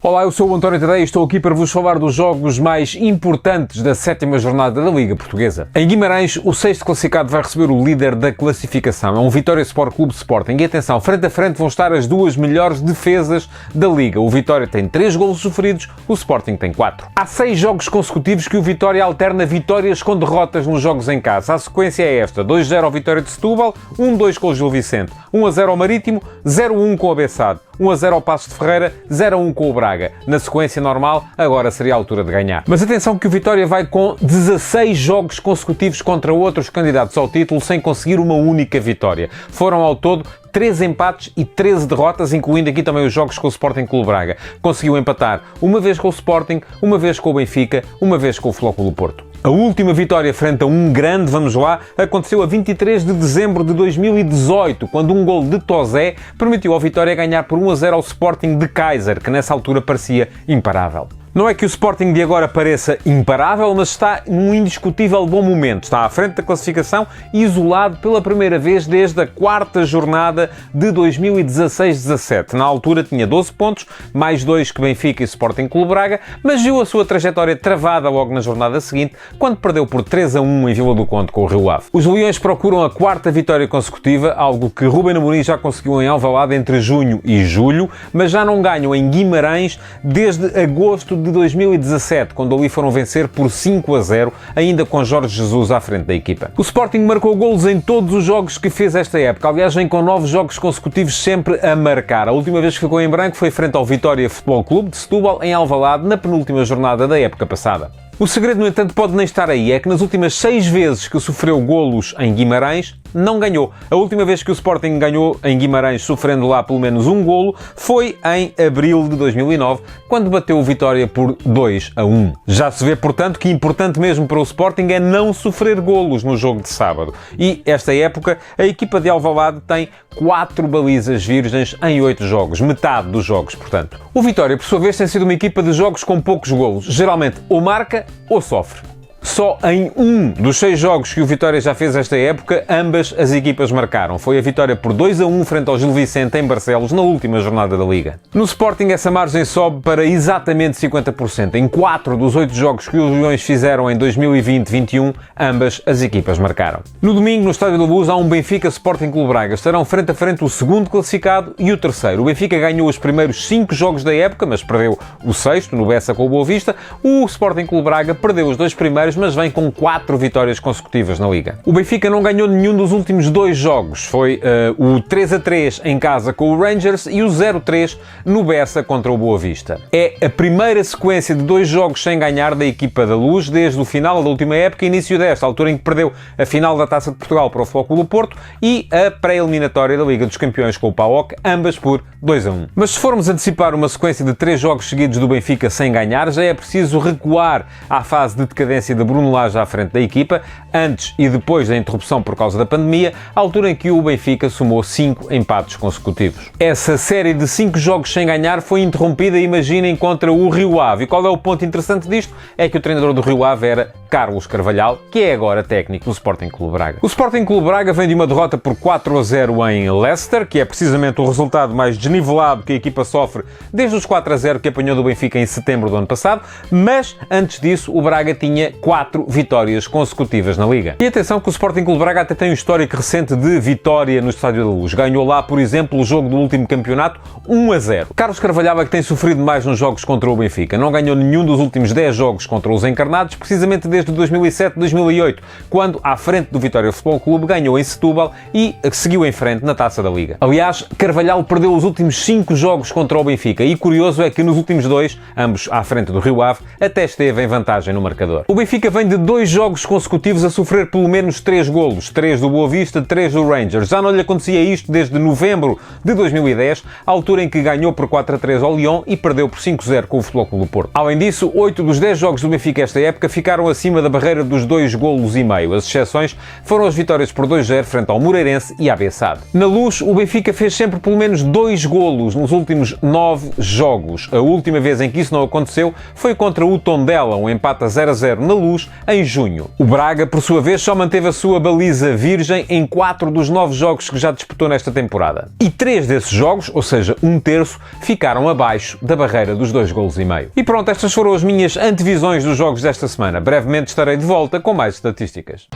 Olá, eu sou o António Tadei e estou aqui para vos falar dos jogos mais importantes da 7ª jornada da Liga Portuguesa. Em Guimarães, o 6º classificado vai receber o líder da classificação. É um Vitória Sport Clube Sporting. E atenção, frente a frente vão estar as duas melhores defesas da Liga. O Vitória tem 3 golos sofridos, o Sporting tem 4. Há 6 jogos consecutivos que o Vitória alterna vitórias com derrotas nos jogos em casa. A sequência é esta: 2-0 ao Vitória de Setúbal, 1-2 com o Gil Vicente, 1-0 ao Marítimo, 0-1 com o Bessade, 1-0 ao Passos de Ferreira, 0-1 com o Braga. Na sequência normal, agora seria a altura de ganhar. Mas atenção que o Vitória vai com 16 jogos consecutivos contra outros candidatos ao título sem conseguir uma única vitória. Foram ao todo 13 empates e 13 derrotas, incluindo aqui também os jogos com o Sporting Clube Braga. Conseguiu empatar uma vez com o Sporting, uma vez com o Benfica, uma vez com o Flóculo do Porto. A última vitória frente a um grande, vamos lá, aconteceu a 23 de dezembro de 2018, quando um gol de Tozé permitiu ao Vitória ganhar por 1-0 ao Sporting de Kaiser, que nessa altura parecia imparável. Não é que o Sporting de agora pareça imparável, mas está num indiscutível bom momento. Está à frente da classificação e isolado pela primeira vez desde a 4ª jornada de 2016-17. Na altura tinha 12 pontos, mais 2 que Benfica e Sporting Clube Braga, mas viu a sua trajetória travada logo na jornada seguinte, quando perdeu por 3-1 em Vila do Conde com o Rio Ave. Os Leões procuram a 4ª vitória consecutiva, algo que Ruben Amorim já conseguiu em Alvalade entre junho e julho, mas já não ganham em Guimarães desde agosto de 2017, quando ali foram vencer por 5-0, ainda com Jorge Jesus à frente da equipa. O Sporting marcou golos em todos os jogos que fez esta época, aliás, vem com 9 jogos consecutivos sempre a marcar. A última vez que ficou em branco foi frente ao Vitória Futebol Clube de Setúbal, em Alvalade, na penúltima jornada da época passada. O segredo, no entanto, pode nem estar aí. É que nas últimas 6 vezes que sofreu golos em Guimarães, não ganhou. A última vez que o Sporting ganhou em Guimarães, sofrendo lá pelo menos um golo, foi em abril de 2009, quando bateu o Vitória por 2-1. Já se vê, portanto, que importante mesmo para o Sporting é não sofrer golos no jogo de sábado. E, esta época, a equipa de Alvalade tem 4 balizas virgens em 8 jogos. Metade dos jogos, portanto. O Vitória, por sua vez, tem sido uma equipa de jogos com poucos golos. Geralmente, ou marca ou sofre. Só em um dos 6 jogos que o Vitória já fez esta época, ambas as equipas marcaram. Foi a vitória por 2-1 frente ao Gil Vicente em Barcelos, na última jornada da Liga. No Sporting, essa margem sobe para exatamente 50%. Em 4 dos 8 jogos que os Leões fizeram em 2020-21, ambas as equipas marcaram. No domingo, no Estádio da Luz, há um Benfica Sporting Clube Braga. Estarão frente a frente o 2º classificado e o 3º. O Benfica ganhou os primeiros 5 jogos da época, mas perdeu o 6º, no Bessa com o Boa Vista. O Sporting Clube Braga perdeu os 2 primeiros, mas vem com 4 vitórias consecutivas na Liga. O Benfica não ganhou nenhum dos últimos 2 jogos. Foi o 3-3 em casa com o Rangers e o 0-3 no Bessa contra o Boa Vista. É a primeira sequência de 2 jogos sem ganhar da equipa da Luz desde o final da última época e início desta, altura em que perdeu a final da Taça de Portugal para o Flóculo do Porto e a pré-eliminatória da Liga dos Campeões com o PAOK, ambas por 2-1. Mas se formos antecipar uma sequência de 3 jogos seguidos do Benfica sem ganhar, já é preciso recuar à fase de decadência de Bruno Lage à frente da equipa, antes e depois da interrupção por causa da pandemia, à altura em que o Benfica somou 5 empates consecutivos. Essa série de 5 jogos sem ganhar foi interrompida, imaginem, contra o Rio Ave. E qual é o ponto interessante disto? É que o treinador do Rio Ave era Carlos Carvalhal, que é agora técnico do Sporting Clube Braga. O Sporting Clube Braga vem de uma derrota por 4-0 em Leicester, que é precisamente o resultado mais desnivelado que a equipa sofre desde os 4-0 que apanhou do Benfica em setembro do ano passado, mas antes disso o Braga tinha 4 vitórias consecutivas na Liga. E atenção que o Sporting Clube Braga até tem um histórico recente de vitória no Estádio da Luz. Ganhou lá, por exemplo, o jogo do último campeonato 1-0. Carlos Carvalhal é que tem sofrido mais nos jogos contra o Benfica. Não ganhou nenhum dos últimos 10 jogos contra os encarnados, precisamente desde 2007-2008, quando, à frente do Vitória Futebol Clube, ganhou em Setúbal e seguiu em frente na Taça da Liga. Aliás, Carvalhal perdeu os últimos 5 jogos contra o Benfica e curioso é que nos últimos 2, ambos à frente do Rio Ave, até esteve em vantagem no marcador. O Benfica vem de 2 jogos consecutivos a sofrer pelo menos 3 golos. 3 do Boa Vista, 3 do Rangers. Já não lhe acontecia isto desde novembro de 2010, a altura em que ganhou por 4-3 ao Lyon e perdeu por 5-0 com o Futebol Clube do Porto. Além disso, 8 dos 10 jogos do Benfica esta época ficaram acima acima da barreira dos 2,5 golos. As exceções foram as vitórias por 2-0 frente ao Moreirense e à Bessade. Na Luz, o Benfica fez sempre pelo menos 2 golos nos últimos 9 jogos. A última vez em que isso não aconteceu foi contra o Tondela, um empate a 0-0 na Luz, em junho. O Braga, por sua vez, só manteve a sua baliza virgem em 4 dos 9 jogos que já disputou nesta temporada. E 3 desses jogos, ou seja, 1/3, ficaram abaixo da barreira dos 2,5 golos. E pronto, estas foram as minhas antevisões dos jogos desta semana. Brevemente estarei de volta com mais estatísticas.